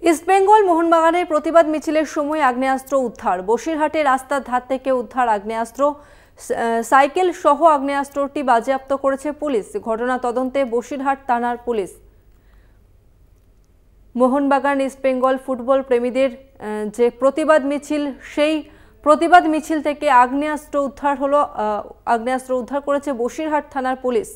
ইস্টবেঙ্গল মোহনবাগানের প্রতিবাদ মিছিলের সময় আগ্নেয়াস্ত্র উদ্ধার। বসিরহাটে রাস্তার ধার থেকে উদ্ধার আগ্নেয়াস্ত্র, সাইকেল সহ আগ্নেয়াস্ত্রটি বাজেয়াপ্ত করেছে পুলিশ। ঘটনা তদন্তে বসিরহাট থানার পুলিশ। মোহনবাগান ইস্টবেঙ্গল ফুটবল প্রেমীদের যে প্রতিবাদ মিছিল, সেই প্রতিবাদ মিছিল থেকে আগ্নেয়াস্ত্র উদ্ধার করেছে বসিরহাট থানার পুলিশ।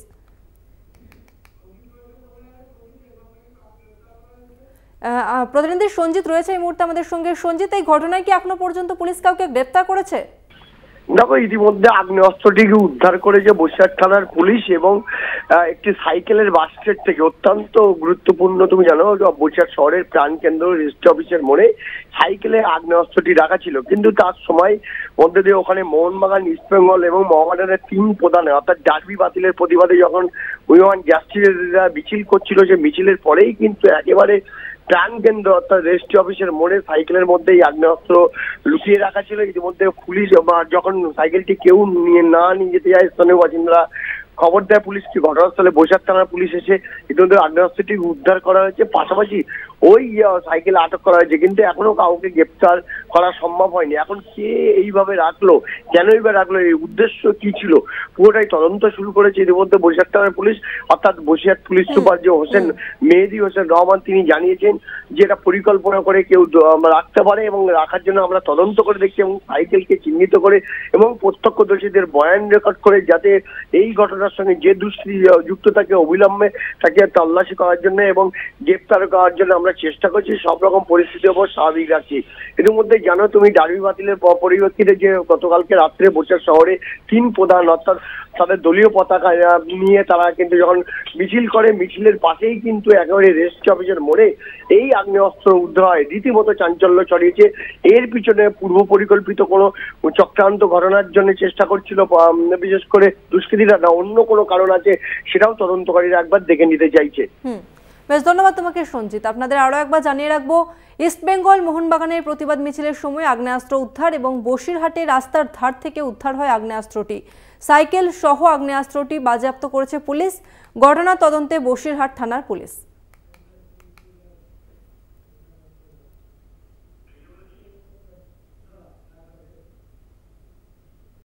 প্রতিনিধি সঞ্জিত রয়েছে এই মুহূর্তে আমাদের সঙ্গে। সঞ্জিত, এই ঘটনায় কি এখনো পর্যন্ত পুলিশ কাউকে গ্রেফতার করেছে? দেখো, ইতিমধ্যে আগ্নেয়াস্ত্রটিকে উদ্ধার করেছে বসিরহাট থানার পুলিশ এবং একটি সাইকেলের বাস্কেট থেকে। অত্যন্ত গুরুত্বপূর্ণ, তুমি জানো বসিরহাট শহরের প্রাণকেন্দ্র রেজিস্ট্রি অফিসের মোড়ে সাইকেলে আগ্নেয়াস্ত্রটি রাখা ছিল, কিন্তু তার সময় মধ্যে দিয়ে ওখানে মোহনবাগান, ইস্টবেঙ্গল এবং মোহামেডানের তিন প্রধানে অর্থাৎ ডার্বি বাতিলের প্রতিবাদে যখন উইওয়ান জাস্টিসরা মিছিল করছিল, যে মিছিলের পরেই কিন্তু একেবারে প্রাণকেন্দ্র অর্থাৎ রেজিস্ট্রি অফিসের মোড়ে সাইকেলের মধ্যেই আগ্নেয়াস্ত্র লুকিয়ে রাখা ছিল। ইতিমধ্যে পুলিশ যখন সাইকেলটি কেউ নিয়ে যেতে যায়, স্থানীয় বাসিন্দারা খবর দেয় পুলিশকে। ঘটনাস্থলে বসিরহাট থানার পুলিশ এসে ইতিমধ্যে আগ্নেয়াস্ত্রটি উদ্ধার করা হয়েছে, পাশাপাশি ওই সাইকেল আটক করা হয়েছে, কিন্তু এখনো কাউকে গ্রেপ্তার করা সম্ভব হয়নি। এখন কে এইভাবে রাখলো, কেন এইভাবে রাখলো, এই উদ্দেশ্য কি ছিল, পুরোটাই তদন্ত শুরু করেছে ইতিমধ্যে বসিরহাট থানার পুলিশ। অর্থাৎ বসিরহাট পুলিশ সুপার যে মেহেদী হোসেন রহমান, তিনি জানিয়েছেন যে এটা পরিকল্পনা করে কেউ রাখতে পারে এবং রাখার জন্য আমরা তদন্ত করে দেখছি এবং সাইকেলকে চিহ্নিত করে এবং প্রত্যক্ষদর্শীদের বয়ান রেকর্ড করে, যাতে এই ঘটনার সঙ্গে যে দুষ্কৃতী যুক্ত থাকে অবিলম্বে তাকে তল্লাশি করার জন্য এবং গ্রেপ্তার করার জন্য আমরা চেষ্টা করছি। সব রকম পরিস্থিতির উপর স্বাভাবিক রাখছি। এর মধ্যে জানো তুমি, ডার্বি বাতিলের পরিপ্রেক্ষিতে যে গতকালকে রাত্রে বসিরহাট শহরে তিন প্রধান অর্থাৎ তাদের দলীয় পতাকা নিয়ে তারা কিন্তু যখন মিছিল করে, মিছিলের পাশেই কিন্তু একেবারে রেজিস্ট্রি অফিসের মোড়ে এই আগ্নেয়াস্ত্র উদ্ধার হয়। রীতিমতো চাঞ্চল্য ছড়িয়েছে। এর পিছনে পূর্ব পরিকল্পিত কোনো চক্রান্ত ঘটনার জন্য চেষ্টা করছিল বিশেষ করে দুষ্কৃতীরা, না অন্য কোনো কারণ আছে, সেটাও তদন্তকারীরা একবার দেখে নিতে চাইছে। বেশ, ধন্যবাদ তোমাকে সঞ্জিত। আপনাদের আরো একবার জানিয়ে রাখবো, ইস্টবেঙ্গল মোহনবাগানের প্রতিবাদ মিছিলের সময় আগ্নেয়াস্ত্র উদ্ধার এবং বসিরহাটে রাস্তার ধার থেকে উদ্ধার হয় আগ্নেয়াস্ত্রটি। সাইকেল সহ আগ্নেয়াস্ত্রটি বাজেয়াপ্ত করেছে পুলিশ। ঘটনা তদন্তে বসিরহাট থানার পুলিশ।